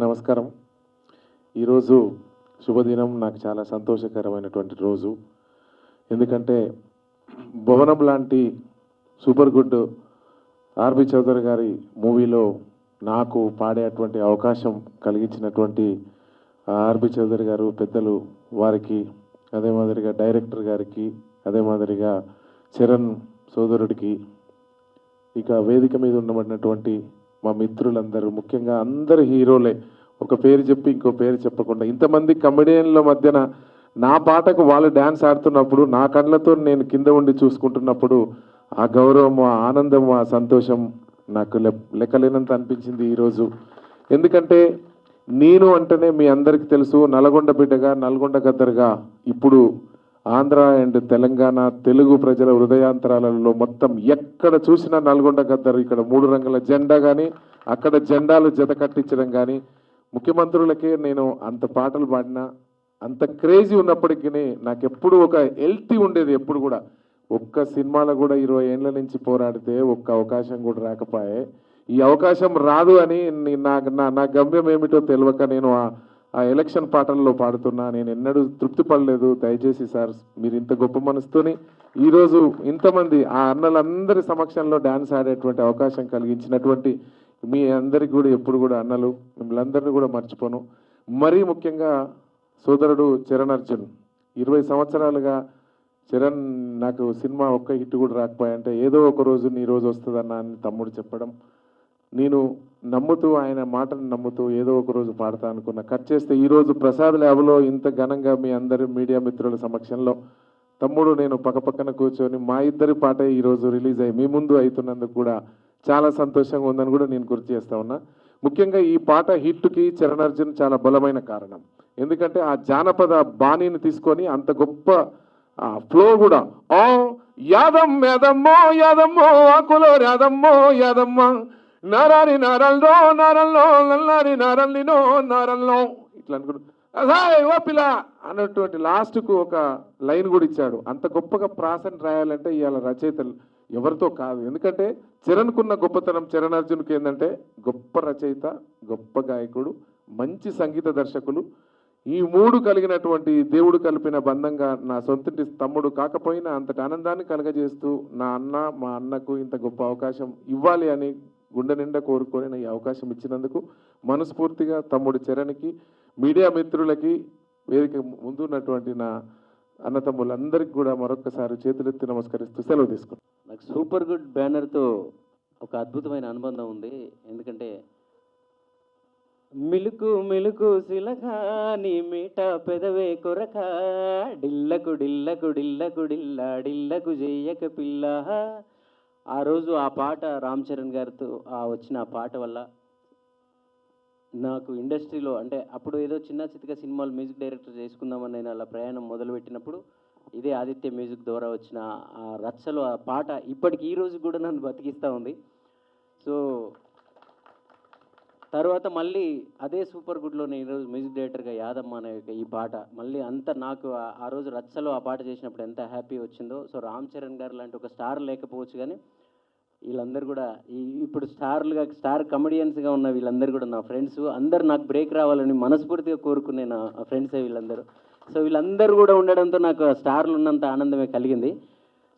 నమస్కారం. ఈరోజు శుభదినం, నాకు చాలా సంతోషకరమైనటువంటి రోజు. ఎందుకంటే భువనం లాంటి సూపర్ గుడ్ ఆర్బి చౌదరి గారి మూవీలో నాకు పాడేటువంటి అవకాశం కలిగించినటువంటి ఆర్బి చౌదరి గారు పెద్దలు వారికి, అదే మాదిరిగా డైరెక్టర్ గారికి, అదే మాదిరిగా చరణ్ సోదరుడికి, ఇక వేదిక మీద ఉండబడినటువంటి మా మిత్రులందరూ, ముఖ్యంగా అందరు హీరోలే, ఒక పేరు చెప్పి ఇంకో పేరు చెప్పకుండా ఇంతమంది కమెడియన్ల మధ్యన నా పాటకు వాళ్ళు డ్యాన్స్ ఆడుతున్నప్పుడు నా కళ్ళతో నేను కింద ఉండి చూసుకుంటున్నప్పుడు ఆ గౌరవం, ఆ ఆనందం, ఆ సంతోషం నాకు లెక్కలేనంత అనిపించింది ఈరోజు. ఎందుకంటే నేను అంటేనే మీ అందరికీ తెలుసు, నల్గొండ బిడ్డగా, నల్గొండ గద్దరుగా ఇప్పుడు ఆంధ్ర అండ్ తెలంగాణ తెలుగు ప్రజల హృదయాంతరాలలో మొత్తం ఎక్కడ చూసినా నల్గొండ గద్దరు. ఇక్కడ 3 రంగుల జెండా కానీ, అక్కడ జెండాలు జత కట్టించడం కానీ, ముఖ్యమంత్రులకే నేను అంత పాటలు పాడినా, అంత క్రేజీ ఉన్నప్పటికీ నాకు ఎప్పుడు ఒక హెల్తీ ఉండేది. ఎప్పుడు కూడా ఒక్క సినిమాలో కూడా 20 ఏళ్ళ నుంచి పోరాడితే ఒక్క అవకాశం కూడా రాకపోయే. ఈ అవకాశం రాదు అని నా గమ్యం ఏమిటో తెలియక నేను ఆ ఎలక్షన్ పాటల్లో పాడుతున్నా. నేను ఎన్నడూ తృప్తి పడలేదు. దయచేసి సార్, మీరు ఇంత గొప్ప మనసుతోని ఈరోజు ఇంతమంది ఆ అన్నలందరి సమక్షంలో డ్యాన్స్ ఆడేటువంటి అవకాశం కలిగించినటువంటి మీ అందరికి కూడా ఎప్పుడు కూడా అన్నలు, మిమ్మల్ని కూడా మర్చిపోను. మరీ ముఖ్యంగా సోదరుడు చరణ్ అర్జున్, 20 సంవత్సరాలుగా చరణ్ నాకు సినిమా ఒక్క హిట్ కూడా రాకపోయాయంటే ఏదో ఒక రోజు నీ రోజు వస్తుందన్న అని తమ్ముడు చెప్పడం, నేను నమ్ముతూ, ఆయన మాటను నమ్ముతూ ఏదో ఒక రోజు పాడతా అనుకున్నా. కట్ చేస్తే ఈరోజు ప్రసాద్ ల్యాబ్లో ఇంత ఘనంగా మీ అందరి మీడియా మిత్రుల సమక్షంలో తమ్ముడు నేను పక్కపక్కన కూర్చొని మా ఇద్దరి పాట ఈరోజు రిలీజ్ అయ్యి మీ ముందు అవుతున్నందుకు కూడా చాలా సంతోషంగా ఉందని కూడా నేను గుర్తు చేస్తా ఉన్నా. ముఖ్యంగా ఈ పాట హిట్కి చరణ్ అర్జున్ చాలా బలమైన కారణం. ఎందుకంటే ఆ జానపద బాణీని తీసుకొని అంత గొప్ప ఫ్లో కూడా, ఓ యాదమ్ యాదమ్మో యాదమ్మో ఆకులో యాదమ్మో యాదమ్మ నారాని నారల్లో నారల్లో నల్లారి నారల్లినో నారల్లో ఇట్లా అనుకుంటు ఓ పిల్ల అన్నటువంటి లాస్ట్కు ఒక లైన్ కూడా ఇచ్చాడు. అంత గొప్పగా ప్రాసను రాయాలంటే ఇవాళ రచయితలు ఎవరితో కాదు. ఎందుకంటే చరణ్కున్న గొప్పతనం, చరణ్ అర్జున్కి ఏంటంటే గొప్ప రచయిత, గొప్ప గాయకుడు, మంచి సంగీత దర్శకులు. ఈ 3 కలిగినటువంటి దేవుడు కలిపిన బంధంగా నా సొంతటి తమ్ముడు కాకపోయినా అంతటి ఆనందాన్ని కలగజేస్తూ మా అన్నకు ఇంత గొప్ప అవకాశం ఇవ్వాలి అని గుండె నిండా కోరుకొని ఈ అవకాశం ఇచ్చినందుకు మనస్ఫూర్తిగా తమ్ముడు చరణ్కి, మీడియా మిత్రులకి, వేదిక ముందున్నటువంటి నా అన్నతమ్ములందరికీ కూడా మరొకసారి చేతులెత్తి నమస్కరిస్తూ సెలవు తీసుకుంటాను. నాకు సూపర్ గుడ్ బ్యానర్తో ఒక అద్భుతమైన అనుబంధం ఉంది. ఎందుకంటే మిలుకు మిలుకు సిలక నీ మీట పెదవే కొరక డిల్లకు డిల్లకు డిల్లకు డిల్లా డిల్లకు చెయ్యక పిల్ల. ఆ రోజు ఆ పాట రామ్ చరణ్ గారితో వచ్చిన ఆ పాట వల్ల నాకు ఇండస్ట్రీలో, అంటే అప్పుడు ఏదో చిన్న చితక సినిమాలు మ్యూజిక్ డైరెక్టర్ చేసుకుందామని నేను అలా ప్రయాణం మొదలుపెట్టినప్పుడు ఇదే ఆదిత్య మ్యూజిక్ ద్వారా వచ్చిన ఆ రచ్చలో ఆ పాట ఇప్పటికి ఈ రోజు కూడా నన్ను బతికిస్తూ ఉంది. సో తర్వాత మళ్ళీ అదే సూపర్ గుడ్లో నేను ఈరోజు మ్యూజిక్ డైరెక్టర్గా యాదమ్మ అనే ఈ పాట మళ్ళీ అంత నాకు ఆ రోజు రచ్చలో ఆ పాట చేసినప్పుడు ఎంత హ్యాపీ వచ్చిందో. సో రామ్ చరణ్ గారు లాంటి ఒక స్టార్ లేకపోవచ్చు, కానీ వీళ్ళందరూ కూడా ఇప్పుడు స్టార్ కమెడియన్స్గా ఉన్న వీళ్ళందరూ కూడా నా ఫ్రెండ్స్. అందరు నాకు బ్రేక్ రావాలని మనస్ఫూర్తిగా కోరుకునే నా ఫ్రెండ్సే వీళ్ళందరూ. సో వీళ్ళందరూ కూడా ఉండడంతో నాకు స్టార్లు ఉన్నంత ఆనందమే కలిగింది.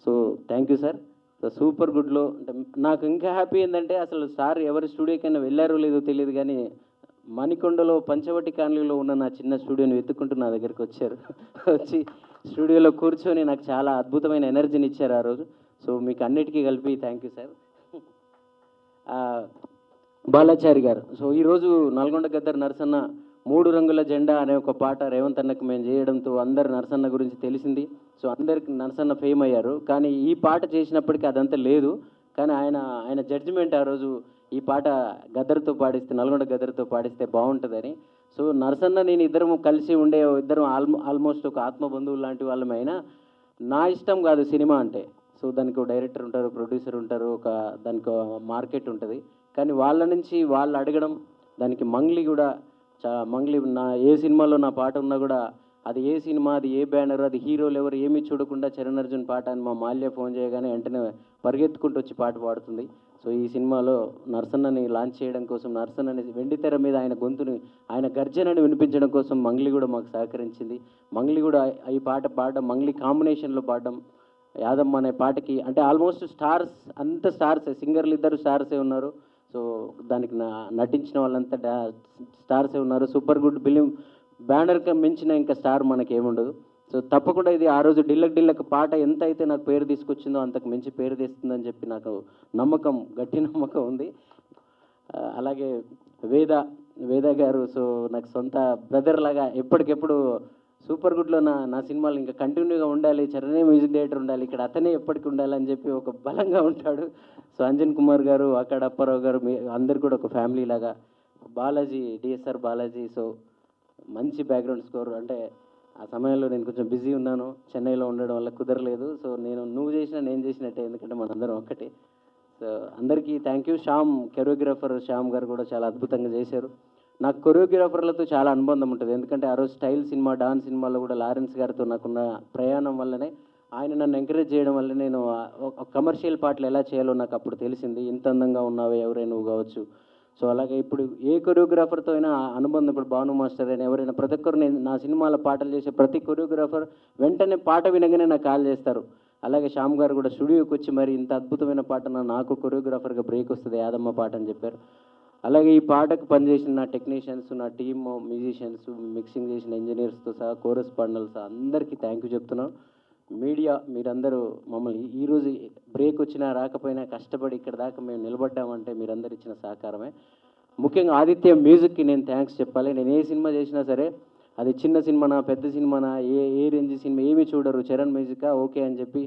So thank you sir. So super గుడ్లో అంటే నాకు ఇంకా హ్యాపీ ఏంటంటే అసలు సార్ ఎవరి స్టూడియోకైనా వెళ్ళారో లేదో తెలియదు, కానీ మణికొండలో పంచవటి కాలనీలో ఉన్న నా చిన్న స్టూడియోని వెతుక్కుంటూ నా దగ్గరికి వచ్చారు. వచ్చి స్టూడియోలో కూర్చొని నాకు చాలా అద్భుతమైన ఎనర్జీని ఇచ్చారు ఆ రోజు. సో మీకు అన్నిటికీ కలిపి థ్యాంక్ యూ సార్. బాలాచారి గారు, సో ఈరోజు నల్గొండ గద్దర్ నరసన్న 3 రంగుల జెండా అనే ఒక పాట రేవంత్ అన్నకు మేము చేయడంతో అందరు నరసన్న గురించి తెలిసింది. సో అందరికి నరసన్న ఫేమ్ అయ్యారు. కానీ ఈ పాట చేసినప్పటికీ అదంతా లేదు. కానీ ఆయన జడ్జిమెంట్ ఆ రోజు ఈ పాట గద్దర్తో పాడిస్తే, నల్గొండ గద్దర్తో పాడిస్తే బాగుంటుందని. సో నరసన్న నేను ఇద్దరం కలిసి ఉండే ఇద్దరం ఆల్మోస్ట్ ఒక ఆత్మబంధువులు లాంటి వాళ్ళమైనా నా ఇష్టం కాదు సినిమా అంటే. సో దానికి ఒక డైరెక్టర్ ఉంటారు, ప్రొడ్యూసర్ ఉంటారు, దానికి మార్కెట్ ఉంటుంది. కానీ వాళ్ళ నుంచి వాళ్ళు అడగడం, దానికి మంగ్లీ కూడా మంగ్లీ ఏ సినిమాలో నా పాట ఉన్నా కూడా అది ఏ సినిమా, అది ఏ బ్యానర్, అది హీరోలు ఎవరు ఏమీ చూడకుండా చరణ్ అర్జున్ పాట అని మా మాల్య ఫోన్ చేయగానే వెంటనే పరిగెత్తుకుంటూ వచ్చి పాట పాడుతుంది. సో సో ఈ సినిమాలో నరసన్నని లాంచ్ చేయడం కోసం, నరసన్నని వెండితెర మీద ఆయన గొంతుని, ఆయన గర్జనని వినిపించడం కోసం మంగ్లీ కూడా మాకు సహకరించింది. మంగ్లీ కూడా ఈ పాట పాడడం, మంగ్లీ కాంబినేషన్లో పాడడం, యాదమ్మ అనే పాటకి అంటే ఆల్మోస్ట్ స్టార్స్, అంత స్టార్సే, సింగర్లు ఇద్దరు స్టార్సే ఉన్నారు. సో దానికి నటించిన వాళ్ళంతా స్టార్సే ఉన్నారు. సూపర్ గుడ్ ఫిలిం బ్యానర్కి మించిన ఇంకా స్టార్ మనకి ఏముండదు. సో తప్పకుండా ఇది ఆ రోజు డిల్లక్ పాట ఎంత అయితే నాకు పేరు తీసుకొచ్చిందో అంతకు మించి పేరు తెస్తుందని చెప్పి నాకు నమ్మకం, గట్టి నమ్మకం ఉంది. అలాగే వేద గారు, సో నాకు సొంత బ్రదర్ లాగా ఎప్పటికెప్పుడు సూపర్ గుడ్లో నా సినిమాలు ఇంకా కంటిన్యూగా ఉండాలి, చరణే మ్యూజిక్ డైరెక్టర్ ఉండాలి, ఇక్కడ అతనే ఎప్పటికి ఉండాలని చెప్పి ఒక బలంగా ఉంటాడు. సో అంజన్ కుమార్ గారు, అక్కడ అప్పారావు గారు, అందరు కూడా ఒక ఫ్యామిలీ లాగా. బాలాజీ, డిఎస్ఆర్ బాలాజీ, సో మంచి బ్యాక్గ్రౌండ్ స్కోర్. అంటే ఆ సమయంలో నేను కొంచెం బిజీ ఉన్నాను, చెన్నైలో ఉండడం వల్ల కుదరలేదు. సో నువ్వు చేసినా నేను చేసినట్టే, ఎందుకంటే మనందరం ఒక్కటే. సో అందరికీ థ్యాంక్ యూ. కొరియోగ్రాఫర్ శ్యామ్ గారు కూడా చాలా అద్భుతంగా చేశారు. నాకు కొరియోగ్రాఫర్లతో చాలా అనుబంధం ఉంటుంది, ఎందుకంటే ఆ రోజు స్టైల్ సినిమా, డాన్ సినిమాలో కూడా లారెన్స్ గారితో నాకున్న ప్రయాణం వల్లనే, ఆయన నన్ను ఎంకరేజ్ చేయడం వల్ల నేను కమర్షియల్ పాటలు ఎలా చేయాలో నాకు అప్పుడు తెలిసింది. ఇంత అందంగా ఉన్నావే ఎవరే నువ్వు కావచ్చు. సో అలాగే ఇప్పుడు ఏ కొరియోగ్రాఫర్తో అయినా అనుబంధం, ఇప్పుడు భాను మాస్టర్ అయినా ఎవరైనా, ప్రతి ఒక్కరు నేను నా సినిమాలో పాటలు చేసే ప్రతి కొరియోగ్రాఫర్ వెంటనే పాట వినగానే నాకు కాల్ చేస్తారు. అలాగే శ్యామ్ గారు కూడా స్టూడియోకి వచ్చి మరి ఇంత అద్భుతమైన పాట నాకు కొరియోగ్రాఫర్గా బ్రేక్ వస్తుంది యాదమ్మ పాట అని చెప్పారు. అలాగే ఈ పాటకు పనిచేసిన నా టెక్నీషియన్స్, నా టీమ్ మ్యూజిషియన్స్, మిక్సింగ్ చేసిన ఇంజనీర్స్తో సహా, కోరస్ పార్ట్నర్స్ అందరికీ థ్యాంక్ యూ చెప్తున్నాను. మీడియా మీరందరూ మమ్మల్ని ఈరోజు బ్రేక్ వచ్చినా రాకపోయినా కష్టపడి ఇక్కడ దాకా మేము నిలబడ్డామంటే మీరందరూ ఇచ్చిన సహకారమే. ముఖ్యంగా ఆదిత్య మ్యూజిక్కి నేను థ్యాంక్స్ చెప్పాలి. నేను ఏ సినిమా చేసినా సరే, అది చిన్న సినిమానా పెద్ద సినిమానా, ఏ రేంజ్ సినిమా ఏమీ చూడరు, చరణ్ మ్యూజికా ఓకే అని చెప్పి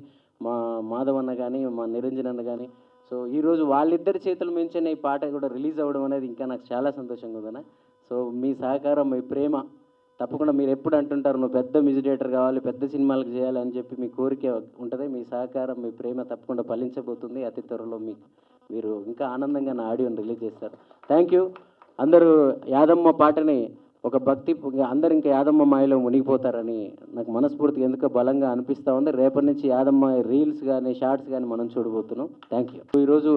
మా మాధవ్ అన్న కానీ, మా నిరంజన్ అన్న కానీ. సో ఈరోజు వాళ్ళిద్దరి చేతుల మించిన ఈ పాట కూడా రిలీజ్ అవ్వడం అనేది ఇంకా నాకు చాలా సంతోషంగా ఉందన్న. సో మీ సహకారం, మీ ప్రేమ తప్పకుండా, మీరు ఎప్పుడు అంటుంటారు నువ్వు పెద్ద మ్యూజిక్ డైరెక్టర్ కావాలి, పెద్ద సినిమాలకు చేయాలి అని చెప్పి మీ కోరిక ఉంటుంది. మీ సహకారం, మీ ప్రేమ తప్పకుండా ఫలించబోతుంది. అతి త్వరలో మీరు ఇంకా ఆనందంగా నా ఆడియోని రిలీజ్ చేస్తారు. Thank you. అందరూ యాదమ్మ పాటని ఒక భక్తి, అందరు ఇంకా యాదమ్మ మాయలో మునిగిపోతారని నాకు మనస్ఫూర్తిగా ఎందుకో బలంగా అనిపిస్తూ ఉంది. రేపటి నుంచి యాదమ్మ రీల్స్ కానీ షార్ట్స్ కానీ మనం చూడబోతున్నాం. Thank you. ఈరోజు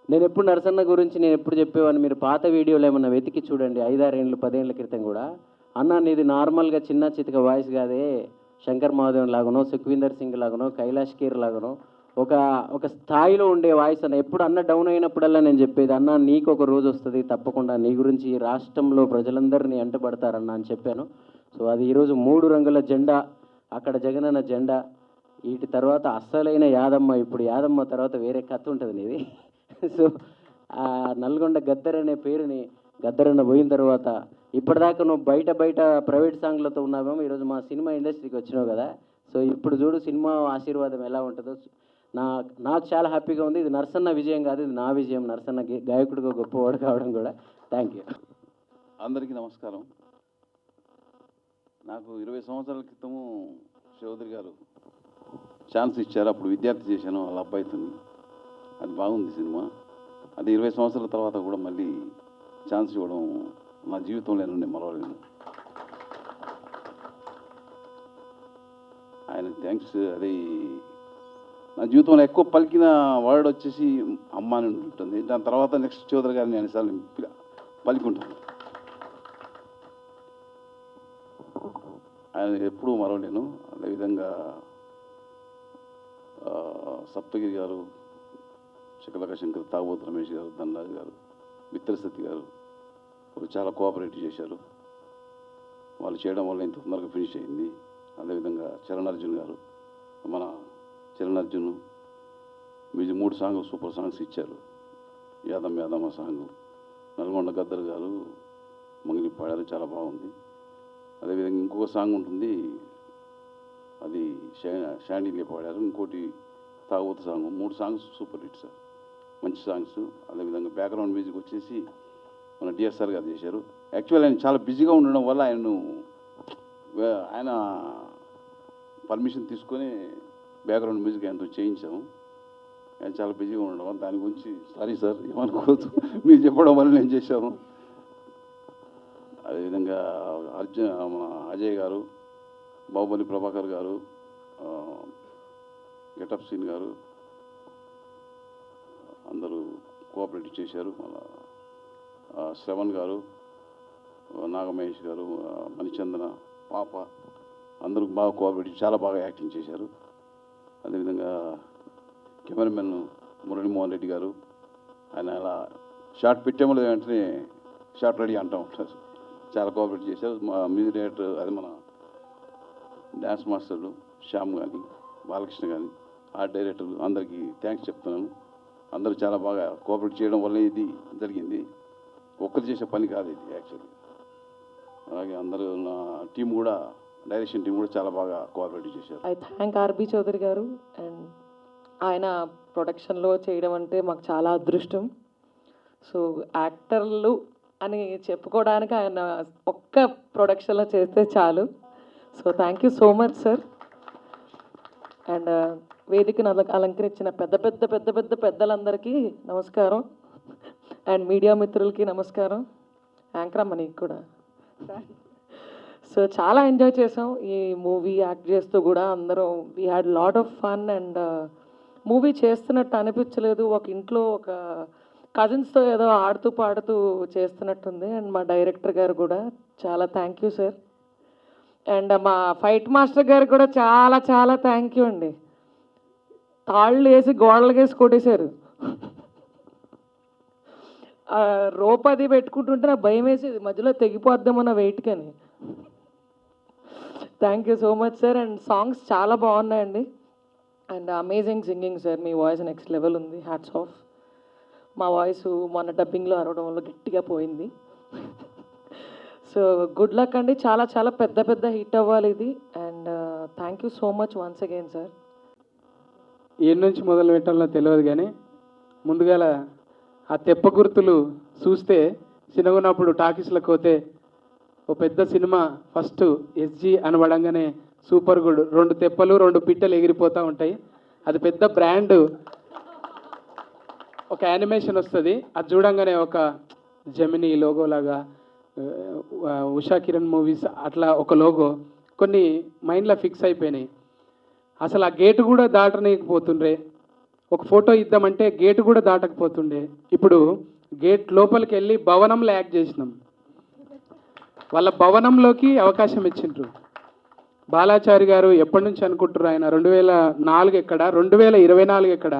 నేను ఎప్పుడు నరసన్న గురించి నేను ఎప్పుడు చెప్పేవాడిని, మీరు పాత వీడియోలు ఏమన్నా వెతికి చూడండి, 5-6 ఏళ్ళు 10 ఏళ్ళ క్రితం కూడా. అన్న నీది నార్మల్గా చిన్న చితక వాయిస్ కాదే, శంకర్ మహాదేవన్ లాగానో, సుఖ్వీందర్ సింగ్ లాగానో, కైలాష్ ఖేర్ లాగానో ఒక స్థాయిలో ఉండే వాయిస్ అన్న. ఎప్పుడు అన్న డౌన్ అయినప్పుడల్లా నేను చెప్పేది, అన్న నీకు ఒక రోజు వస్తుంది తప్పకుండా, నీ గురించి ఈ రాష్ట్రంలో ప్రజలందరినీ ఎంటబడతారన్న అని చెప్పాను. సో అది ఈరోజు 3 రంగుల జెండా, అక్కడ జగనన్న జెండా, వీటి తర్వాత అస్సలైన యాదమ్మ. ఇప్పుడు యాదమ్మ తర్వాత వేరే కథ ఉంటుంది నీది. సో ఆ నల్గొండ గద్దర్ అనే పేరుని, గద్దరన్న పోయిన తర్వాత ఇప్పటిదాకా నువ్వు బయట ప్రైవేట్ సాంగ్లతో ఉన్నావేమో, ఈరోజు మా సినిమా ఇండస్ట్రీకి వచ్చినావు కదా. సో ఇప్పుడు చూడు సినిమా ఆశీర్వాదం ఎలా ఉంటుందో. నాకు చాలా హ్యాపీగా ఉంది. ఇది నరసన్న విజయం కాదు, ఇది నా విజయం. నరసన్న గాయకుడిగా గొప్పవాడు కావడం కూడా. Thank you. అందరికీ నమస్కారం. నాకు 20 సంవత్సరాల క్రితము చౌదరి గారు ఛాన్స్ ఇచ్చారు. అప్పుడు విద్యార్థి చేశాను వాళ్ళ అబ్బాయితో. అది బాగుంది సినిమా. అది 20 సంవత్సరాల తర్వాత కూడా మళ్ళీ ఛాన్స్ ఇవ్వడం నా జీవితంలో నుండి మరవలేను. ఆయన థ్యాంక్స్. అది నా జీవితంలో ఎక్కువ పలికిన వర్డ్ వచ్చేసి అమ్మ అని ఉంటుంది. దాని తర్వాత నెక్స్ట్ చౌదరి గారిని అన్నిసార్లు పలికి ఉంటుంది. ఆయన ఎప్పుడూ మరవలేను. అదేవిధంగా సప్తగిరి గారు, శకలక శంకర్, తాగోతు రమేష్ గారు, ధనరాజు గారు, మిత్రసతి గారు వాళ్ళు చాలా కోఆపరేట్ చేశారు. వాళ్ళు చేయడం వల్ల ఇంత తొందరగా ఫినిష్ అయింది. అదేవిధంగా చరణ్ అర్జున్ గారు, మన చరణ్ అర్జున్ మ్యూజిక్ 3 సాంగ్లు సూపర్ సాంగ్స్ ఇచ్చారు. యాదమ్మ సాంగ్, నల్గొండ గద్దర్ గారు మంగిలి పాడారు, చాలా బాగుంది. అదేవిధంగా ఇంకొక సాంగ్ ఉంటుంది, అది షాండీలే పాడారు. ఇంకోటి తాగోతు song. 3 songs super hit sir, మంచి సాంగ్స్. అదేవిధంగా బ్యాక్గ్రౌండ్ మ్యూజిక్ వచ్చేసి మన డిఎస్ఆర్ గారు చేశారు. యాక్చువల్ ఆయన చాలా బిజీగా ఉండడం వల్ల ఆయన పర్మిషన్ తీసుకొని బ్యాక్గ్రౌండ్ మ్యూజిక్ ఆయనతో చేయించాము. ఆయన చాలా బిజీగా ఉండడం వల్ల దాని గురించి సారీ సార్, ఏమనుకోవద్దు, మీరు చెప్పడం వల్ల నేను చేశాను. అదేవిధంగా అజయ్ గారు, బాహుబలి ప్రభాకర్ గారు, గెటప్ సీన్ గారు, అందరూ కోఆపరేట్ చేశారు. మన శ్రవణ్ గారు, నాగమహేష్ గారు, మణిచందన, పాప అందరూ బాగా కోఆపరేట్, చాలా బాగా యాక్టింగ్ చేశారు. అదేవిధంగా కెమెరామెన్ మురళీమోహన్ రెడ్డి గారు, ఆయన అలా షార్ట్ పెట్టామో లేదు వెంటనే షార్ట్ రెడీ అంటూ ఉంటారు. చాలా కోఆపరేట్ చేశారు. మా మ్యూజిక్ డైరెక్టర్, అది మన డ్యాన్స్ మాస్టర్లు శ్యామ్ కానీ, బాలకృష్ణ కానీ, ఆర్ట్ డైరెక్టర్లు అందరికీ థ్యాంక్స్ చెప్తున్నాను. అందరూ చాలా బాగా కోఆపరేట్ చేయడం వల్ల ఇది జరిగింది. ఒక్కరు చేసే పని కాదు ఇది యాక్చువల్లీ. అలాగే అందరూ నా టీం కూడా, డైరెక్షన్ టీం కూడా చాలా బాగా కోఆపరేట్ చేశారు. ఐ థ్యాంక్ ఆర్బి చౌదరి గారు. అండ్ ఆయన ప్రొడక్షన్లో చేయడం అంటే మాకు చాలా అదృష్టం. సో యాక్టర్లు అని చెప్పుకోవడానికి ఆయన ఒక్క ప్రొడక్షన్లో చేస్తే చాలు. So thank you so much sir. And వేదికను అలంకరించిన పెద్ద పెద్ద పెద్ద పెద్ద పెద్దలందరికీ నమస్కారం. అండ్ మీడియా మిత్రులకి నమస్కారం. యాంకర్ అమ్మ నీకు కూడా. సో చాలా ఎంజాయ్ చేసాం ఈ మూవీ యాక్ట్ చేస్తూ కూడా. అందరం we had lot of fun. And movie చేస్తున్నట్టు అనిపించలేదు. ఒక ఇంట్లో ఒక కజిన్స్తో ఏదో ఆడుతూ పాడుతూ చేస్తున్నట్టుంది. అండ్ మా డైరెక్టర్ గారు కూడా చాలా థ్యాంక్ యూ సార్. అండ్ మా ఫైట్ మాస్టర్ గారు కూడా చాలా చాలా థ్యాంక్ యూ అండి. తాళ్ళు వేసి గోడలు వేసి కొట్టేశారు. రోప్ అది పెట్టుకుంటుంటే నాకు భయం వేసేది, మధ్యలో తెగిపోద్దామన్న వెయిట్కి అని. Thank you so much sir. And songs చాలా బాగున్నాయండి. And amazing singing sir. మీ వాయిస్ నెక్స్ట్ లెవెల్ ఉంది. Hats off. మా వాయిస్ మొన్న డబ్బింగ్లో అరవడం వల్ల గట్టిగా పోయింది. సో గుడ్ లక్ అండి. చాలా చాలా పెద్ద పెద్ద హిట్ అవ్వాలి ఇది. And thank you so much once again sir. ఏ నుంచి మొదలు పెట్టాలో తెలియదు కానీ ముందుగా ఆ తెప్ప గుర్తులు చూస్తే చిన్నగున్నప్పుడు టాకీస్లకు పోతే ఓ పెద్ద సినిమా ఫస్ట్ ఎస్జి అనబడంగానే సూపర్ గుడ్ 2 తెప్పలు 2 పిట్టలు ఎగిరిపోతూ ఉంటాయి. అది పెద్ద బ్రాండ్. ఒక యానిమేషన్ వస్తుంది, అది చూడంగానే ఒక జెమినీ లోగో లాగా, ఉషా కిరణ్ మూవీస్ అట్లా ఒక లోగో కొన్ని మైండ్లో ఫిక్స్ అయిపోయినాయి. అసలు ఆ గేటు కూడా దాటనీయకపోతుండ్రే. ఒక ఫోటో ఇద్దామంటే గేటు కూడా దాటకపోతుండే. ఇప్పుడు గేట్ లోపలికి వెళ్ళి భవనంలో యాక్ట్ చేసినాం. వాళ్ళ భవనంలోకి అవకాశం ఇచ్చిండ్రు. బాలాచారి గారు ఎప్పటి నుంచి అనుకుంటారు ఆయన 2004 ఎక్కడ, 2024 ఎక్కడ,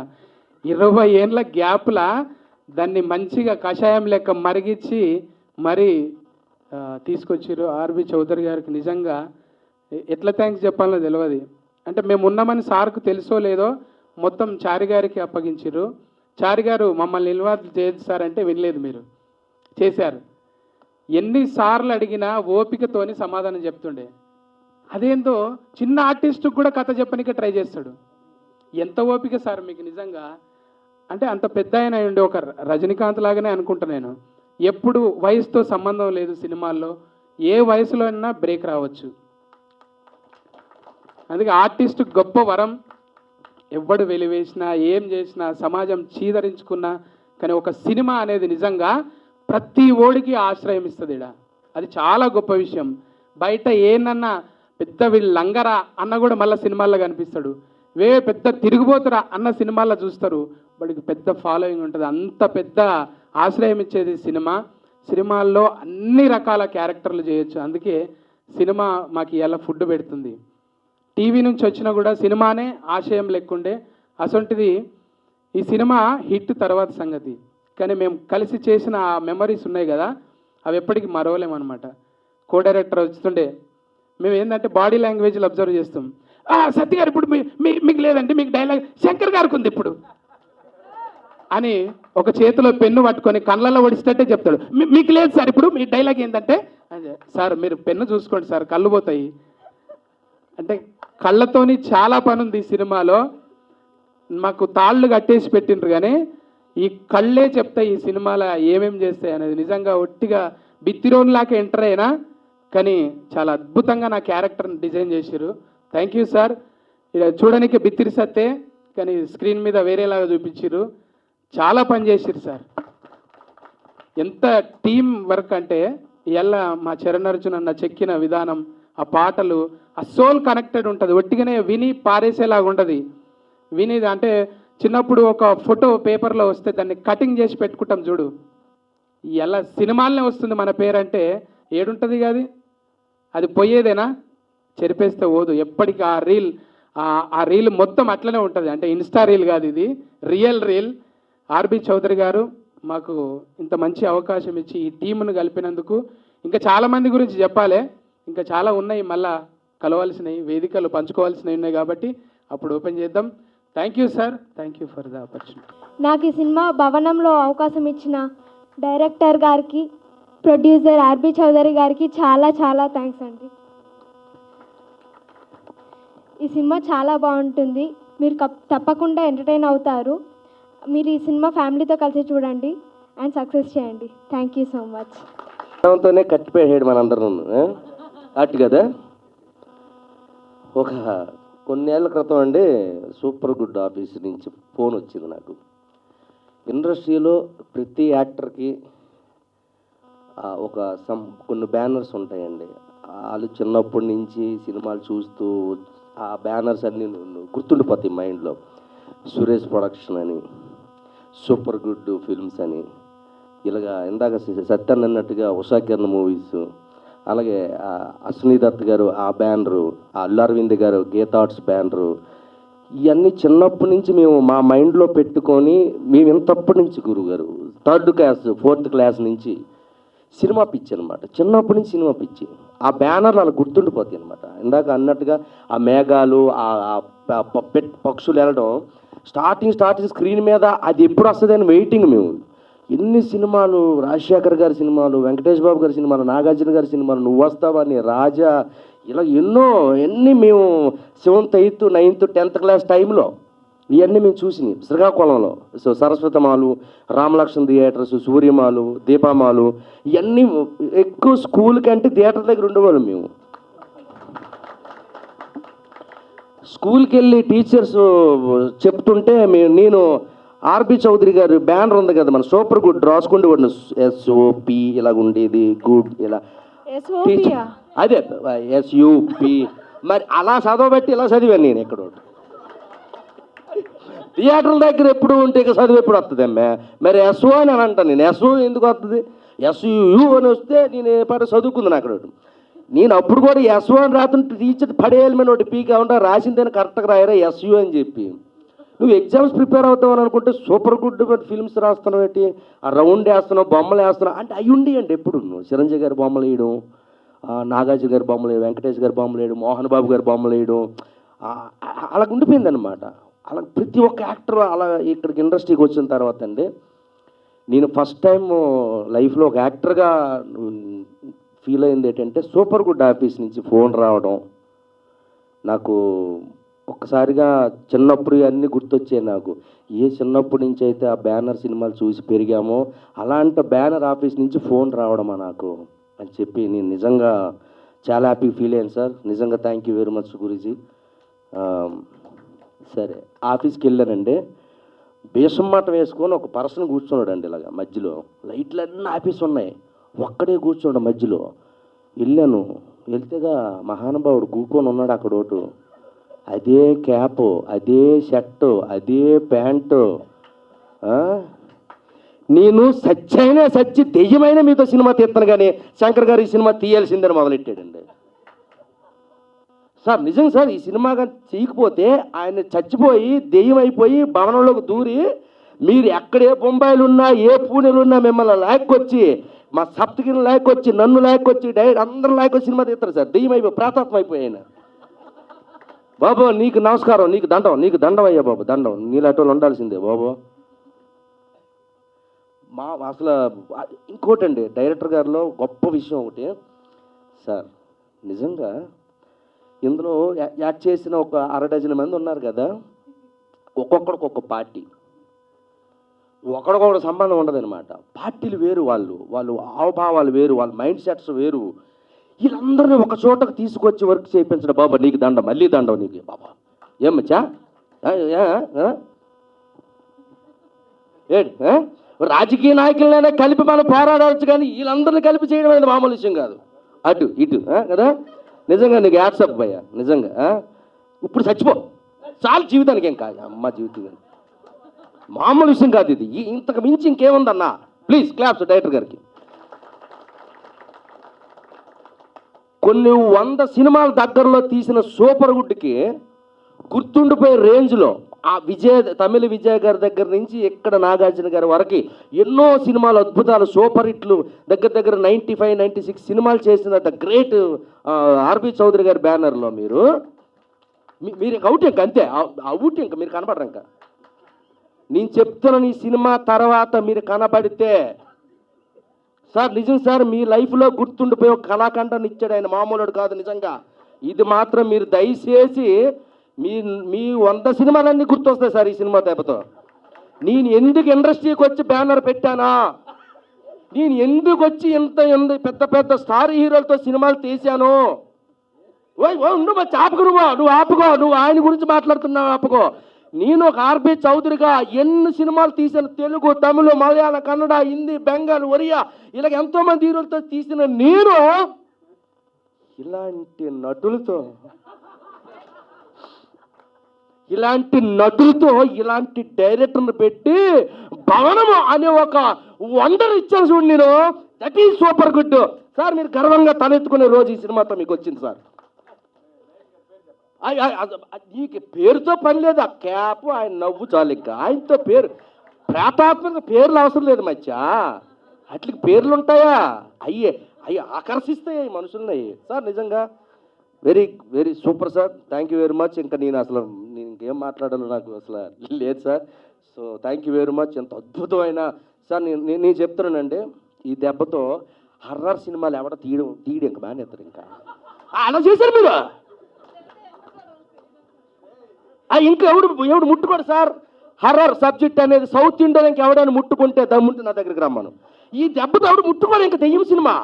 20 ఏళ్ళ గ్యాప్లా దాన్ని మంచిగా కషాయం లెక్క మరిగించి మరీ తీసుకొచ్చారు. ఆర్బి చౌదరి గారికి నిజంగా ఎట్లా థ్యాంక్స్ చెప్పాలో తెలియదు. అంటే మేము ఉన్నామని సార్కు తెలుసో లేదో మొత్తం చారి గారికి అప్పగించారు. చారి గారు మమ్మల్ని ఇన్వాల్వ్ చేస్తారంటే వినలేదు, మీరు చేశారు. ఎన్నిసార్లు అడిగినా ఓపికతోని సమాధానం చెప్తుండే. అదేందో చిన్న ఆర్టిస్టుకు కూడా కథ చెప్పనికే ట్రై చేస్తాడు. ఎంత ఓపిక సార్ మీకు నిజంగా. అంటే అంత పెద్ద ఆయన ఉండే ఒక రజనీకాంత్ లాగానే అనుకుంటా నేను. ఎప్పుడు వయసుతో సంబంధం లేదు సినిమాల్లో, ఏ వయసులో అయినా బ్రేక్ రావచ్చు. అందుకే ఆర్టిస్ట్ గొప్ప వరం. ఎవడు వెలివేసినా ఏం చేసినా సమాజం చీదరించుకున్నా కానీ ఒక సినిమా అనేది నిజంగా ప్రతి ఓడికి ఆశ్రయం ఇస్తుంది. అది చాలా గొప్ప విషయం. బయట ఏనన్నా పెద్ద వీళ్ళు లంగరా అన్న కూడా మళ్ళీ సినిమాల్లో కనిపిస్తాడు. పెద్ద తిరిగిపోతురా అన్న సినిమాల్లో చూస్తారు. వాడికి పెద్ద ఫాలోయింగ్ ఉంటుంది. అంత పెద్ద ఆశ్రయం ఇచ్చేది సినిమా. సినిమాల్లో అన్ని రకాల క్యారెక్టర్లు చేయొచ్చు. అందుకే సినిమా మాకు ఇలా ఫుడ్ పెడుతుంది. టీవీ నుంచి వచ్చినా కూడా సినిమానే ఆశయం లెక్కుండే. అసొంటిది ఈ సినిమా హిట్ తర్వాత సంగతి. కానీ మేము కలిసి చేసిన ఆ మెమరీస్ ఉన్నాయి కదా, అవి ఎప్పటికీ మరవలేమన్నమాట. కో డైరెక్టర్ వస్తుండే మేము ఏంటంటే బాడీ లాంగ్వేజ్లు అబ్జర్వ్ చేస్తాం. సత్య గారు ఇప్పుడు మీకు లేదంటే మీకు డైలాగ్ శంకర్ గారికి ఉంది ఇప్పుడు అని ఒక చేతిలో పెన్ను పట్టుకొని కళ్ళల్లో ఒడిస్తేటే చెప్తాడు. మీకు లేదు సార్ ఇప్పుడు మీ డైలాగ్ ఏంటంటే, సార్ మీరు పెన్ను చూసుకోండి సార్ కళ్ళు పోతాయి అంటే. కళ్ళతోని చాలా పని ఉంది ఈ సినిమాలో. మాకు తాళ్ళు కట్టేసి పెట్టిండ్రు కానీ ఈ కళ్ళే చెప్తాయి ఈ సినిమాలో ఏమేమి చేస్తాయి అనేది. నిజంగా ఒట్టిగా బిత్తిరోన్లాగా ఎంటర్ అయినా కానీ చాలా అద్భుతంగా నా క్యారెక్టర్ని డిజైన్ చేశారు. Thank you sir. ఇలా చూడడానికి బిత్తిరి సత్తే కానీ స్క్రీన్ మీద వేరేలాగా చూపించారు. చాలా పని చేసిరు సార్. ఎంత టీం వర్క్ అంటే ఇలా మా చరణ్ అర్జున్ అన్న చెక్కిన విధానం, ఆ పాటలు, ఆ సోల్ కనెక్టెడ్ ఉంటుంది. ఒట్టిగానే విని పారేసేలాగా ఉంటుంది. విని అంటే చిన్నప్పుడు ఒక ఫోటో పేపర్లో వస్తే దాన్ని కటింగ్ చేసి పెట్టుకుంటాం చూడు, ఎలా సినిమాలనే వస్తుంది మన పేరంటే ఏడుంటుంది కాదు, అది పోయేదేనా? చెరిపేస్తే పోదు. ఎప్పటికీ ఆ రీల్ మొత్తం అట్లనే ఉంటుంది. అంటే ఇన్స్టా రీల్ కాదు, ఇది రియల్ రీల్. ఆర్బి చౌదరి గారు మాకు ఇంత మంచి అవకాశం ఇచ్చి ఈ టీంను కలిపినందుకు, ఇంకా చాలామంది గురించి చెప్పాలి, ఇంకా చాలా ఉన్నాయి, మళ్ళా కలవాల్సినవి, వేదికలు పంచుకోవాల్సినవి ఉన్నాయి, కాబట్టి అప్పుడు ఓపెన్ చేద్దాం. Thank you sir, thank you for the opportunity. నాకు ఈ సినిమా భవనంలో అవకాశం ఇచ్చిన డైరెక్టర్ గారికి, ప్రొడ్యూసర్ ఆర్బి చౌదరి గారికి చాలా చాలా థ్యాంక్స్ అండి. ఈ సినిమా చాలా బాగుంటుంది, మీరు తప్పకుండా ఎంటర్టైన్ అవుతారు. మీరు ఈ సినిమా ఫ్యామిలీతో కలిసి చూడండి అండ్ సక్సెస్ చేయండి. Thank you so much. తోనే కట్టిపోయాడు మనందరం అటు కదా. ఒక కొన్నేళ్ల క్రితం అండి సూపర్ గుడ్ ఆఫీస్ నుంచి ఫోన్ వచ్చింది నాకు. ఇండస్ట్రీలో ప్రతి యాక్టర్కి ఒక కొన్ని బ్యానర్స్ ఉంటాయండి. వాళ్ళు చిన్నప్పటి నుంచి సినిమాలు చూస్తూ ఆ బ్యానర్స్ అన్నీ గుర్తుండిపోతాయి మైండ్లో. సురేష్ ప్రొడక్షన్ అని, సూపర్ గుడ్ ఫిల్మ్స్ అని, ఇలాగా ఇందాక సత్యన్ అన్నట్టుగా ఉషా కిరణ్ మూవీస్, అలాగే అశ్విని దత్ గారు ఆ బ్యానరు, అల్లు అరవింద్ గారు గీతా ఆర్ట్స్ బ్యానరు, ఇవన్నీ చిన్నప్పటి నుంచి మేము మా మైండ్లో పెట్టుకొని మేము ఇంతప్పటి నుంచి గురుగారు 3rd క్లాస్ 4th క్లాస్ నుంచి సినిమా పిచ్చి అనమాట. చిన్నప్పటి నుంచి సినిమా పిచ్చి. ఆ బ్యానర్లు అలా గుర్తుండిపోతాయి అనమాట. ఇందాక అన్నట్టుగా ఆ మేఘాలు, పక్షులు వెళ్ళడం, స్టార్టింగ్ స్క్రీన్ మీద అది ఎప్పుడు వస్తుంది అని వెయిటింగ్ మేము. ఎన్ని సినిమాలు, రాజశేఖర్ గారి సినిమాలు, వెంకటేష్ బాబు గారి సినిమాలు, నాగార్జున గారి సినిమాలు, నువ్వు వస్తావని, రాజా, ఇలా ఎన్ని మేము 7th 8th 9th 10th class టైంలో ఇవన్నీ మేము చూసినాయి. శ్రీకాకుళంలో సరస్వతమాలు, రామలక్ష్మణ్ థియేటర్స్, సూర్యమాలు, దీపామాలు, ఇవన్నీ ఎక్కువ స్కూల్ కంటే థియేటర్ దగ్గర ఉండేవాళ్ళం మేము. స్కూల్కి వెళ్ళి టీచర్స్ చెప్తుంటే నేను ఆర్బి చౌదరి గారు బ్యానర్ ఉంది కదా మన సూపర్ గుడ్ రాసుకుంటే వాడిని SOP ఇలాగ ఉండేది, గుడ్ ఇలా అదే SUP, మరి అలా చదవబట్టి ఇలా చదివాను నేను. ఎక్కడో థియేటర్ల దగ్గర ఎప్పుడు ఉంటే ఇక చదువు ఎప్పుడు వస్తుంది అమ్మే, మరి SO అని అంటాను నేను. SO ఎందుకు వస్తుంది? SU అని వస్తే నేను పాటు చదువుకుంది అక్కడ. నేను అప్పుడు కూడా SO అని రాతుంటే టీచర్ పడేయాలి మీద ఒకటి పీక్ ఉంటా, రాసిందని కరెక్ట్గా రాయరా SU అని చెప్పి. నువ్వు ఎగ్జామ్స్ ప్రిపేర్ అవుతావు అని అనుకుంటే సూపర్ గుడ్ ఫిల్మ్స్ రాస్తున్నావు ఏంటి, ఆ రౌండ్ వేస్తున్నావు, బొమ్మలు వేస్తున్నావు అంటే అవి ఉండి అండి. ఎప్పుడు చిరంజీవి గారి బొమ్మలు వేయడం, నాగార్జున గారి బొమ్మలు వేయడం, వెంకటేష్ గారి బొమ్మలు వేయడం, మోహన్ బాబు గారి బొమ్మలు వేయడం, అలా ఉండిపోయింది అనమాట. అలా ప్రతి ఒక్క యాక్టర్ అలా ఇక్కడికి ఇండస్ట్రీకి వచ్చిన తర్వాత అండి నేను ఫస్ట్ టైం లైఫ్లో ఒక యాక్టర్గా ఫీల్ అయింది ఏంటంటే సూపర్ గుడ్ ఆఫీస్ నుంచి ఫోన్ రావడం. నాకు ఒక్కసారిగా చిన్నప్పుడు అన్నీ గుర్తొచ్చాయి నాకు. ఏ చిన్నప్పటి నుంచి అయితే ఆ బ్యానర్ సినిమాలు చూసి పెరిగామో అలాంటి బ్యానర్ ఆఫీస్ నుంచి ఫోన్ రావడమా నాకు అని చెప్పి నేను నిజంగా చాలా హ్యాపీ ఫీల్ అయ్యాను సార్. నిజంగా thank you very much Guruji. సరే ఆఫీస్కి వెళ్ళానండి, బేసమ్మాట వేసుకొని ఒక పర్సన్ కూర్చున్నాడండి ఇలాగా మధ్యలో, లైట్లన్నీ ఆఫీస్ ఉన్నాయి, ఒక్కడే కూర్చోండి మధ్యలో. వెళ్ళాను, వెళ్తేగా మహానుభావుడు కూకొని ఉన్నాడు అక్కడ ఒకటి, అదే క్యాపు, అదే షర్టు, అదే ప్యాంటు. నేను సచ్చి దెయ్యమైన మీతో సినిమా తీస్తాను కానీ శంకర్ గారు ఈ సినిమా తీయాల్సిందని మొదలెట్టాడండి. సార్ నిజం సార్, ఈ సినిమా కానీ చేయకపోతే ఆయన చచ్చిపోయి దెయ్యం అయిపోయి భవనంలోకి దూరి మీరు ఎక్కడే బొంబాయిలు ఉన్నా ఏ పూణెలు ఉన్నా మిమ్మల్ని లాక్కొచ్చి మా సప్తగిరిని లాక్కొచ్చి నన్ను లాక్కొచ్చి డైరెక్ట్ అందరూ లాక్కొచ్చి సినిమా తీస్తారు సార్. దెయ్యం అయిపోయి ప్రాతాత్మ అయిపోయి ఆయన. బాబు నీకు నమస్కారం, నీకు దండం అయ్యా బాబు, దండం, నీలాంటి ఉండాల్సిందే బాబు. అసలు ఇంకోటండి డైరెక్టర్ గారిలో గొప్ప విషయం ఒకటి సార్, నిజంగా ఇందులో యాక్ట్ చేసిన ఒక 6 డజన్ మంది ఉన్నారు కదా, ఒక్కొక్కడికి ఒక్క పార్టీ, ఒకడికొకటి సంబంధం ఉండదన్నమాట. పార్టీలు వేరు, వాళ్ళు హావభావాలు వేరు, వాళ్ళ మైండ్ సెట్స్ వేరు. వీళ్ళందరినీ ఒక చోటకు తీసుకొచ్చి వర్క్ చేయించడం. బాబా నీకు దండం, మళ్ళీ దండం నీకు బాబా. ఏమచ్చా రాజకీయ నాయకులైనా కలిపి మనం పోరాడవచ్చు, కానీ వీళ్ళందరినీ కలిపి చేయడం అనేది మామూలు విషయం కాదు. అటు ఇటు కదా. నిజంగా నీకు యాడ్సప్ భయ్యా, నిజంగా ఇప్పుడు చచ్చిపో చాలు జీవితానికి, ఏం కాదు అమ్మ జీవితం. మామూలు విషయం కాదు ఇది. ఇంతకు మించి ఇంకేముందన్నా? ప్లీజ్ క్లాప్స్ డైరెక్టర్ గారికి. కొన్ని 100 సినిమాల దగ్గరలో తీసిన సూపర్ గుడ్కి గుర్తుండిపోయే రేంజ్లో ఆ తమిళ విజయ్ గారి దగ్గర నుంచి ఇక్కడ నాగార్జున గారి వరకు ఎన్నో సినిమాలు అద్భుతాలు సూపర్ హిట్లు దగ్గర 95, 96 సినిమాలు చేసిన ద గ్రేట్ ఆర్బి చౌదరి గారి బ్యానర్లో మీరు అవుట్ ఇంక అంతే, అవుట్ ఇంక మీరు కనపడరు. ఇంకా నేను చెప్తున్నాను, ఈ సినిమా తర్వాత మీరు కనబడితే సార్ నిజం సార్ మీ లైఫ్లో గుర్తుండిపోయి ఒక కళాఖండాన్ని ఇచ్చాడు ఆయన, మామూలుడు కాదు నిజంగా. ఇది మాత్రం మీరు దయచేసి మీ 100 సినిమాలన్నీ గుర్తొస్తాయి సార్ ఈ సినిమా దెబ్బతో. నేను ఎందుకు ఇండస్ట్రీకి వచ్చి బ్యానర్ పెట్టానా, నేను ఎందుకు వచ్చి ఎంత పెద్ద స్టార్ హీరోలతో సినిమాలు తీశాను. నువ్వు ఆపుకో, నువ్వు ఆయన గురించి మాట్లాడుతున్నావు ఆపుకో. నేను ఒక ఆర్బి చౌదరిగా ఎన్ని సినిమాలు తీశాను, తెలుగు, తమిళ, మలయాళ, కన్నడ, హిందీ, బెంగాల్, ఒరియా, ఇలా ఎంతోమంది హీరోలతో తీసిన నేను ఇలాంటి నటులతో ఇలాంటి డైరెక్టర్ని పెట్టి భవనము అనే ఒక వండర్ ఇచ్చాను చూడు నేను. That is super good sir. మీరు గర్వంగా తలెత్తుకునే రోజు ఈ సినిమాతో మీకు వచ్చింది సార్. నీకు పేరుతో పని లేదు, ఆ క్యాప్ ఆయన నవ్వు చాలు. ఇంకా ఆయనతో పేరు ప్రేతాత్మక పేర్లు అవసరం లేదు మధ్య. అట్లకి పేర్లు ఉంటాయా? అయ్యి ఆకర్షిస్తాయి మనుషుల్ని సార్. నిజంగా very very super sir. Thank you very much. ఇంకా నేను ఇంకేం మాట్లాడాలో నాకు అసలు లేదు sir. So thank you very much. ఎంత అద్భుతమైన సార్. నేను చెప్తున్నానండి, ఈ దెబ్బతో హర్రర్ సినిమాలు ఎవడ తీయడం ఇంకా మానేస్తారు. ఇంకా అలా చేశారు మీరు. ఇంకా ఎవడు ముట్టుకోడు సార్. హర్రర్ సబ్జెక్ట్ అనేది సౌత్ ఇండియన్కి ఎవడైనా ముట్టుకుంటే దమ్ముంటే నా దగ్గరికి రమ్మను. ఈ దెబ్బతో ఎవడు ముట్టుకోడు. ఇంకా దెయ్యం సినిమా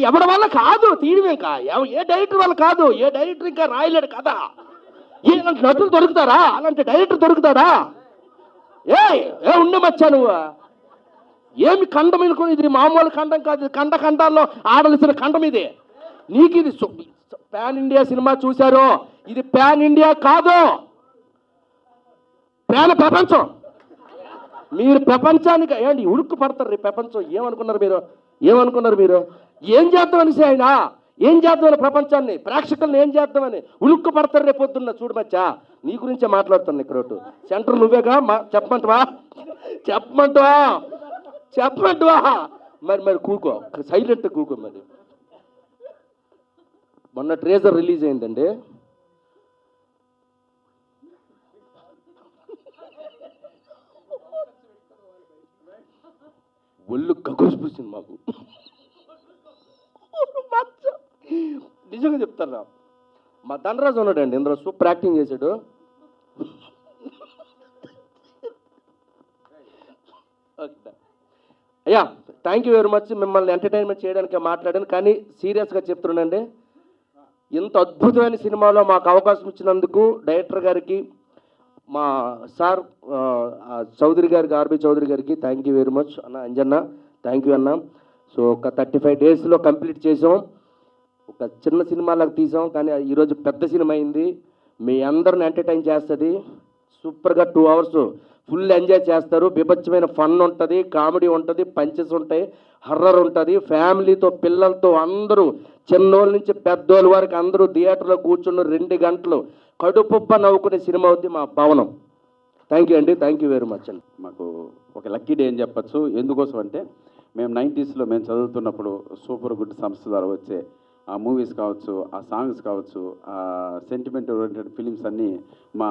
ఎవరి వల్ల కాదు తీయడం. ఇంకా ఏ డైరెక్టర్ వల్ల కాదు. ఏ డైరెక్టర్ ఇంకా రాయలేడు కదా. ఇలాంటి నటులు దొరుకుతారా? అలాంటి డైరెక్టర్ దొరుకుతాడా? ఏ ఉండే మచ్చా నువ్వు ఏమి ఖండం అనుకుని? ఇది మామూలు ఖండం కాదు, ఇది ఖండాల్లో ఆడవలసిన ఖండం ఇది. నీకు ఇది పాన్ ఇండియా సినిమా చూశారు, ఇది పాన్ ఇండియా కాదు, ప్రపంచం. మీరు ప్రపంచానికి ఏంటి ఉడుక్కు పడతారు రేపు ప్రపంచం. ఏమనుకున్నారు మీరు? ఏం చేద్దామని ఆయన ఏం చేద్దామని ప్రపంచాన్ని ప్రేక్షకులను ఏం చేద్దామని ఉలుక్కు పడతారు రేపు పొద్దున్న. చూడు మచ్చా, నీ గురించే మాట్లాడుతాను. ఇక్కడ సెంటర్ నువ్వేగా చెప్పమంటావా? మరి కూకో, సైలెంట్ కూకో. మరి మొన్న ట్రేజర్ రిలీజ్ అయిందండి. ఒళ్ళు గగుసిపోసింది మాకు. నిజంగా చెప్తారా, మా ధనరాజు ఉన్నాడండి ఇందులో, సూపర్ యాక్టింగ్ చేశాడు. అయ్యా థ్యాంక్ యూ వెరీ మచ్. మిమ్మల్ని ఎంటర్టైన్మెంట్ చేయడానికి మాట్లాడాను, కానీ సీరియస్గా చెప్తున్నానండి, ఇంత అద్భుతమైన సినిమాలో మాకు అవకాశం ఇచ్చినందుకు డైరెక్టర్ గారికి, మా సార్ చౌదరి గారికి, ఆర్బి చౌదరి గారికి థ్యాంక్ యూ వెరీ మచ్. అన్న అంజన్న థ్యాంక్ యూ అన్న. సో ఒక 35 డేస్లో కంప్లీట్ చేసాం. ఒక చిన్న సినిమాలకు తీసాం, కానీ ఈరోజు పెద్ద సినిమా అయింది. మీ అందరిని ఎంటర్టైన్ చేస్తుంది. సూపర్గా 2 hours ఫుల్ ఎంజాయ్ చేస్తారు. బీభత్సమైన ఫన్ ఉంటుంది, కామెడీ ఉంటుంది, పంచెస్ ఉంటాయి, హర్రర్ ఉంటుంది. ఫ్యామిలీతో పిల్లలతో అందరూ చిన్నోళ్ళ నుంచి పెద్దోళ్ళ వరకు అందరూ థియేటర్లో కూర్చున్న 2 గంటలు కడుపుబ్బ నవ్వుకునే సినిమా అవుద్ది మా భవనం. థ్యాంక్ యూ అండి. థ్యాంక్ యూ వెరీ మచ్ అండి. మాకు ఒక లక్కీ డే అని చెప్పచ్చు. ఎందుకోసం అంటే మేము 90sలో మేము చదువుతున్నప్పుడు సూపర్ గుడ్ సంస్థ ద్వారా వచ్చే ఆ మూవీస్ కావచ్చు, ఆ సాంగ్స్ కావచ్చు, ఆ సెంటిమెంట్ ఓరియంటెడ్ ఫిలిమ్స్ అన్నీ మా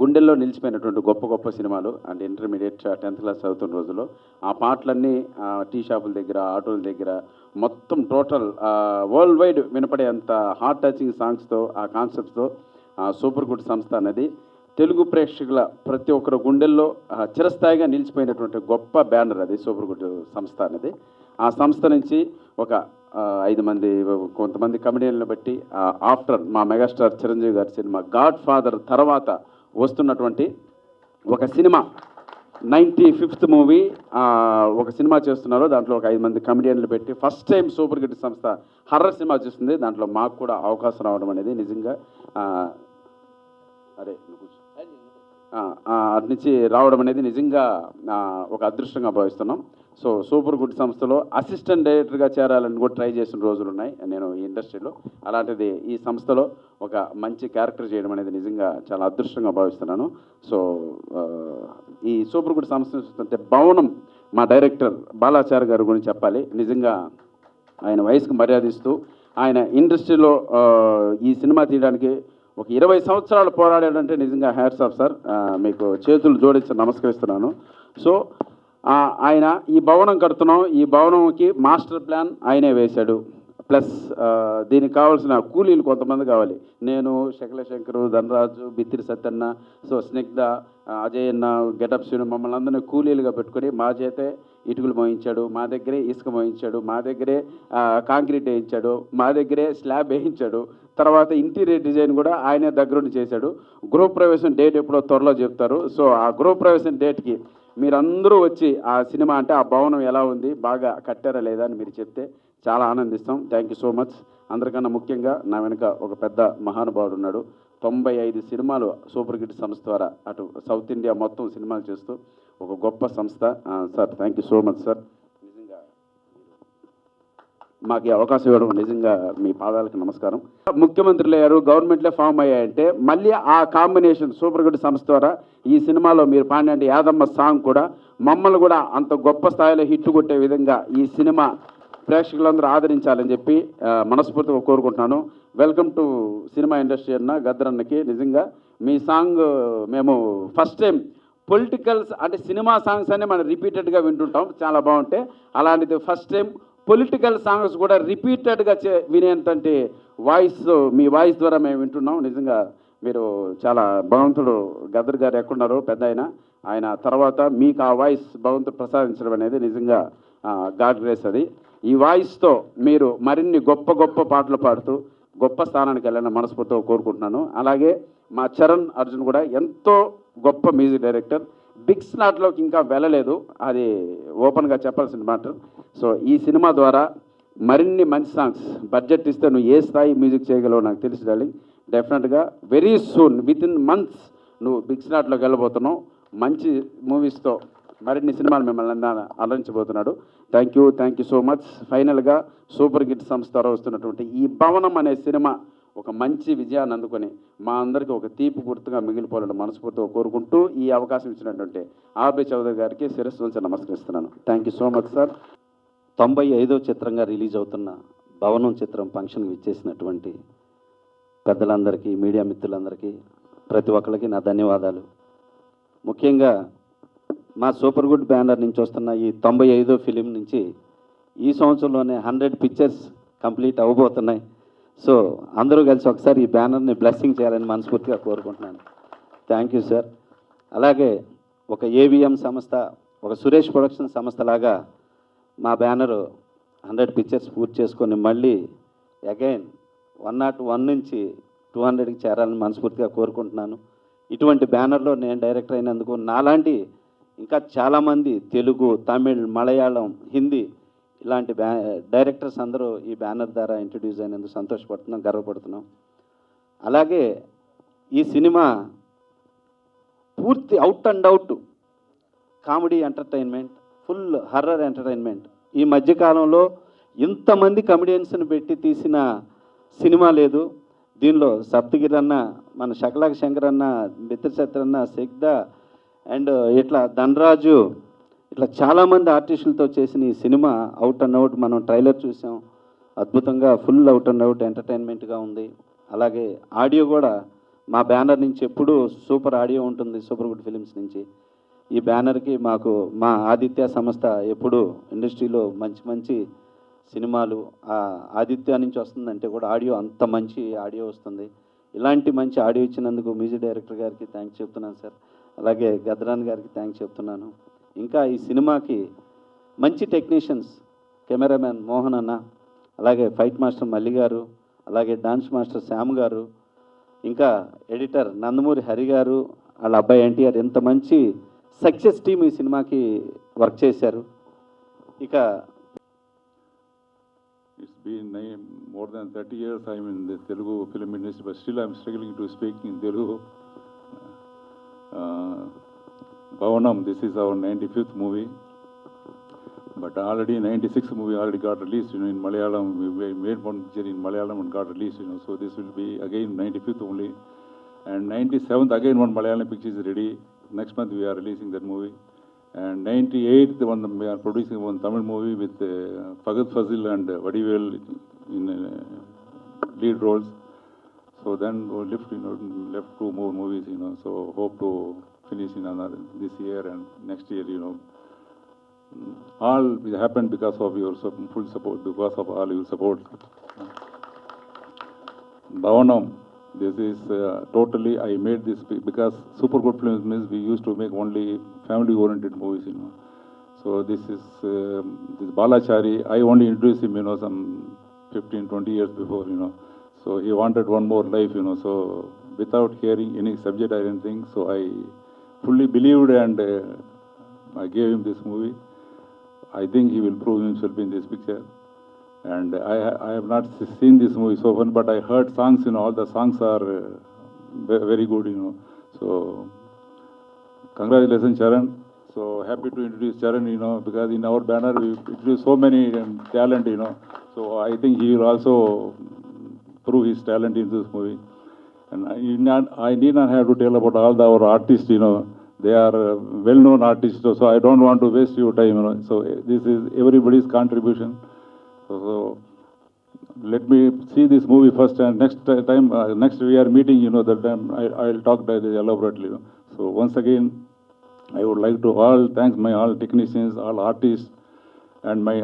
గుండెల్లో నిలిచిపోయినటువంటి గొప్ప సినిమాలు. అంటే ఇంటర్మీడియట్ 10th క్లాస్ చదువుతున్న రోజుల్లో ఆ పాటలన్నీ టీ షాపుల దగ్గర, ఆటోల దగ్గర మొత్తం టోటల్ వరల్డ్ వైడ్ వినపడే అంత హార్ట్ టచింగ్ సాంగ్స్తో, ఆ కాన్సెప్ట్స్తో సూపర్ గుడ్ సంస్థ అనేది తెలుగు ప్రేక్షకుల ప్రతి ఒక్కరు గుండెల్లో చిరస్థాయిగా నిలిచిపోయినటువంటి గొప్ప బ్యానర్ అది సూపర్ గుడ్ సంస్థ అనేది. ఆ సంస్థ నుంచి ఒక 5 మంది కొంతమంది కమెడియన్లను బట్టి ఆఫ్టర్ మా మెగాస్టార్ చిరంజీవి గారి సినిమా గాడ్ ఫాదర్ తర్వాత వస్తున్నటువంటి ఒక సినిమా 95th మూవీ ఒక సినిమా చేస్తున్నారు. దాంట్లో ఒక 5 మంది కమెడియన్లు పెట్టి ఫస్ట్ టైం సూపర్ గుడ్ సంస్థ హర్రర్ సినిమా చేస్తుంది. దాంట్లో మాకు కూడా అవకాశం రావడం అనేది నిజంగా అరే అటు నుంచి రావడం అనేది నిజంగా ఒక అదృష్టంగా భావిస్తున్నాం. సో సూపర్ గుడ్ సంస్థలో అసిస్టెంట్ డైరెక్టర్గా చేరాలని కూడా ట్రై చేసిన రోజులు ఉన్నాయి నేను ఈ ఇండస్ట్రీలో. అలాంటిది ఈ సంస్థలో ఒక మంచి క్యారెక్టర్ చేయడం అనేది నిజంగా చాలా అదృష్టంగా భావిస్తున్నాను. సో ఈ సూపర్ గుడ్ సంస్థ చూస్తుంటే భవనం మా డైరెక్టర్ బాలాచారి గారి గురించి చెప్పాలి. నిజంగా ఆయన వయసుకు మర్యాదిస్తూ ఆయన ఇండస్ట్రీలో ఈ సినిమా తీయడానికి ఒక 20 సంవత్సరాలు పోరాడాడంటే నిజంగా హ్యాట్స్ ఆఫ్ సార్, మీకు చేతులు జోడించి నమస్కరిస్తున్నాను. సో ఆయన ఈ భవనం కడుతున్నాం, ఈ భవనంకి మాస్టర్ ప్లాన్ ఆయనే వేశాడు. ప్లస్ దీనికి కావాల్సిన కూలీలు కొంతమంది కావాలి. నేను, శకలశంకరు, ధనరాజు, బిత్తిరి సత్యన్న, సో స్నిగ్ధ, అజయ్ అన్న, గెటప్ శ్రీను మమ్మల్ని అందరినీ కూలీలుగా పెట్టుకొని మా చేతే ఇటుకలు మోయించాడు, మా దగ్గరే ఇసుక మోయించాడు, మా దగ్గరే కాంక్రీట్ వేయించాడు, మా దగ్గరే స్లాబ్ వేయించాడు. తర్వాత ఇంటీరియర్ డిజైన్ కూడా ఆయనే దగ్గరుండి చేశాడు. గృహప్రవేశం డేట్ ఎప్పుడో త్వరలో చెప్తారు. సో ఆ గృహప్రవేశం డేట్కి మీరందరూ వచ్చి ఆ సినిమా అంటే ఆ భవనం ఎలా ఉంది, బాగా కట్టారా లేదా అని మీరు చెప్తే చాలా ఆనందిస్తాం. Thank you so much. అందరికన్నా ముఖ్యంగా నా వెనుక ఒక పెద్ద మహానుభావుడు ఉన్నాడు. 95 సినిమాలు సూపర్ హిట్ సంస్థ ద్వారా అటు సౌత్ ఇండియా మొత్తం సినిమాలు చేస్తూ ఒక గొప్ప సంస్థ. Sir thank you so much sir. నిజంగా మాకు ఈ అవకాశం ఇవ్వడం నిజంగా మీ పాదాలకు నమస్కారం. ముఖ్యమంత్రులు అయ్యారు, గవర్నమెంట్లే ఫామ్ అయ్యాయంటే మళ్ళీ ఆ కాంబినేషన్ సూపర్ గుడ్ సంస్థ ద్వారా ఈ సినిమాలో మీరు పాడిన యాదమ్మ సాంగ్ కూడా మమ్మల్ని కూడా అంత గొప్ప స్థాయిలో హిట్ కొట్టే విధంగా ఈ సినిమా ప్రేక్షకులందరూ ఆదరించాలని చెప్పి మనస్ఫూర్తిగా కోరుకుంటున్నాను. వెల్కమ్ టు సినిమా ఇండస్ట్రీ అన్న గద్దరన్నకి. నిజంగా మీ సాంగ్ మేము ఫస్ట్ టైం పొలిటికల్స్ అంటే సినిమా సాంగ్స్ అన్నీ మనం రిపీటెడ్గా వింటుంటాం, చాలా బాగుంటాయి. అలాంటిది ఫస్ట్ టైం పొలిటికల్ సాంగ్స్ కూడా రిపీటెడ్గా వినేంతటి వాయిస్ మీ వాయిస్ ద్వారా మేము వింటున్నాం. నిజంగా మీరు చాలా భగవంతుడు గద్దర్ గారు ఎక్కడున్నారో పెద్ద ఆయన తర్వాత మీకు ఆ వాయిస్ భగవంతుడు ప్రసాదించడం అనేది నిజంగా గాడ్ గ్రేస్. అది ఈ వాయిస్తో మీరు మరిన్ని గొప్ప గొప్ప పాటలు పాడుతూ గొప్ప స్థానానికి వెళ్ళాలని మనస్ఫూర్తిగా కోరుకుంటున్నాను. అలాగే మా చరణ్ అర్జున్ కూడా ఎంతో గొప్ప మ్యూజిక్ డైరెక్టర్. బిగ్ స్లాట్లోకి ఇంకా వెళ్ళలేదు, అది ఓపెన్గా చెప్పాల్సిన మ్యాటర్. సో ఈ సినిమా ద్వారా మరిన్ని మంచి సాంగ్స్ బడ్జెట్ ఇస్తే నువ్వు ఏ స్థాయి మ్యూజిక్ చేయగలవో నాకు తెలుసు డార్లింగ్. డెఫినెట్గా very soon within months నువ్వు బిగ్ స్లాట్లోకి వెళ్ళబోతున్నావు. మంచి మూవీస్తో మరిన్ని సినిమాలు మిమ్మల్ని అలరించబోతున్నాడు. Thank you so much. ఫైనల్గా సూపర్ హిట్ సంస్థ వస్తున్నటువంటి ఈ భవనం అనే సినిమా ఒక మంచి విజయాన్ని అందుకొని మా అందరికీ ఒక తీపి గుర్తుగా మిగిలిపోవాలని మనస్ఫూర్తిగా కోరుకుంటూ ఈ అవకాశం ఇచ్చినటువంటి ఆర్బి చౌదరి గారికి శిరస్సు నుంచి నమస్కరిస్తున్నాను. Thank you so much sir. 95వ చిత్రంగా రిలీజ్ అవుతున్న భవనం చిత్రం ఫంక్షన్కి ఇచ్చేసినటువంటి పెద్దలందరికీ, మీడియా మిత్రులందరికీ, ప్రతి ఒక్కరికి నా ధన్యవాదాలు. ముఖ్యంగా మా సూపర్ గుడ్ బ్యానర్ నుంచి వస్తున్న ఈ 95వ ఫిలిం నుంచి ఈ సంవత్సరంలోనే 100 పిక్చర్స్ కంప్లీట్ అవ్వబోతున్నాయి. సో అందరూ కలిసి ఒకసారి ఈ బ్యానర్ని బ్లెస్సింగ్ చేయాలని మనస్ఫూర్తిగా కోరుకుంటున్నాను. Thank you sir. అలాగే ఒక ఏవిఎం సంస్థ, ఒక సురేష్ ప్రొడక్షన్ సంస్థలాగా మా బ్యానరు 100 పిక్చర్స్ పూర్తి చేసుకొని మళ్ళీ అగైన్ 101 నుంచి 200కి చేరాలని మనస్ఫూర్తిగా కోరుకుంటున్నాను. ఇటువంటి బ్యానర్లో నేను డైరెక్టర్ అయినందుకు నాలాంటి ఇంకా చాలామంది తెలుగు, తమిళ్, మలయాళం, హిందీ ఇలాంటి డైరెక్టర్స్ అందరూ ఈ బ్యానర్ ద్వారా ఇంట్రడ్యూస్ అయినందుకు సంతోషపడుతున్నాం, గర్వపడుతున్నాం. అలాగే ఈ సినిమా పూర్తి out and out comedy entertainment, full horror entertainment. ఈ మధ్యకాలంలో ఇంతమంది కమెడియన్స్ని పెట్టి తీసిన సినిమా లేదు. దీనిలో సప్తగిరి అన్న, మన శకలాక శంకర్ అన్న, బిత్తిరి సత్యన్న అన్న, సిగ్ధ అండ్ ఇట్లా ధనరాజు, ఇట్లా చాలామంది ఆర్టిస్టులతో చేసిన ఈ సినిమా అవుట్ అండ్ అవుట్. మనం ట్రైలర్ చూసాం, అద్భుతంగా ఫుల్ అవుట్ అండ్ అవుట్ ఎంటర్టైన్మెంట్గా ఉంది. అలాగే ఆడియో కూడా మా బ్యానర్ నుంచి ఎప్పుడూ సూపర్ ఆడియో ఉంటుంది, సూపర్ గుడ్ ఫిలిమ్స్ నుంచి. ఈ బ్యానర్కి మాకు మా ఆదిత్య సంస్థ ఎప్పుడు ఇండస్ట్రీలో మంచి మంచి సినిమాలు ఆదిత్య నుంచి వస్తుందంటే కూడా ఆడియో అంత మంచి ఆడియో వస్తుంది. ఇలాంటి మంచి ఆడియో ఇచ్చినందుకు మ్యూజిక్ డైరెక్టర్ గారికి థ్యాంక్స్ చెప్తున్నాను సార్. అలాగే గద్రాన్ గారికి థ్యాంక్స్ చెప్తున్నాను. ఇంకా ఈ సినిమాకి మంచి టెక్నీషియన్స్, కెమెరామెన్ మోహన్ అన్న, అలాగే ఫైట్ మాస్టర్ మల్లి గారు, అలాగే డాన్స్ మాస్టర్ శ్యామ్ గారు, ఇంకా ఎడిటర్ నందమూరి హరి గారు, వాళ్ళ అబ్బాయి ఎన్టీఆర్, ఎంత మంచి సక్సెస్ టీమ్ ఈ సినిమాకి వర్క్ చేశారు. ఇక It's been more than 30 years I'm in the Telugu film industry, but still I'm struggling to speak in Telugu. Bhavanam, this is our 95th movie. But already 96th movie already got released, in Malayalam. We made one picture in Malayalam and got released, So this will be again 95th only. And 97th again one Malayalam picture is ready. Next month we are releasing that movie. And 98th one we are producing one Tamil movie with Fagad Fazil and Vadivel in lead roles. So then we left 2 more movies, So hope to finish in another this year and next year, All it happened because of your full support, because of all your support. Bhavanam, this is totally, I made this because Super Good Films means we used to make only family-oriented movies, So this is, this Balachari, I only introduced him, some 15, 20 years before, So he wanted one more life, So without hearing any subject or anything, so I fully believed and I gave him this movie. I think he will prove himself in this picture. And I have not seen this movie so far, but I heard songs, all the songs are very good, So congratulations, Charan. So happy to introduce Charan, because in our banner we introduce so many talent, So I think he will also prove his talent in this movie. And I need not have to tell about all our artists, They are well-known artists, so I don't want to waste your time, So this is everybody's contribution. So let me see this movie first, and next time, next we are meeting, that time I'll talk elaborately. So once again, I would like to all thank my all technicians, all artists, and my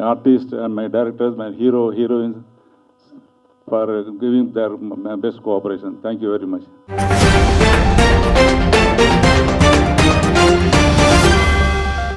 directors, my heroines, for giving their best cooperation. Thank you very much.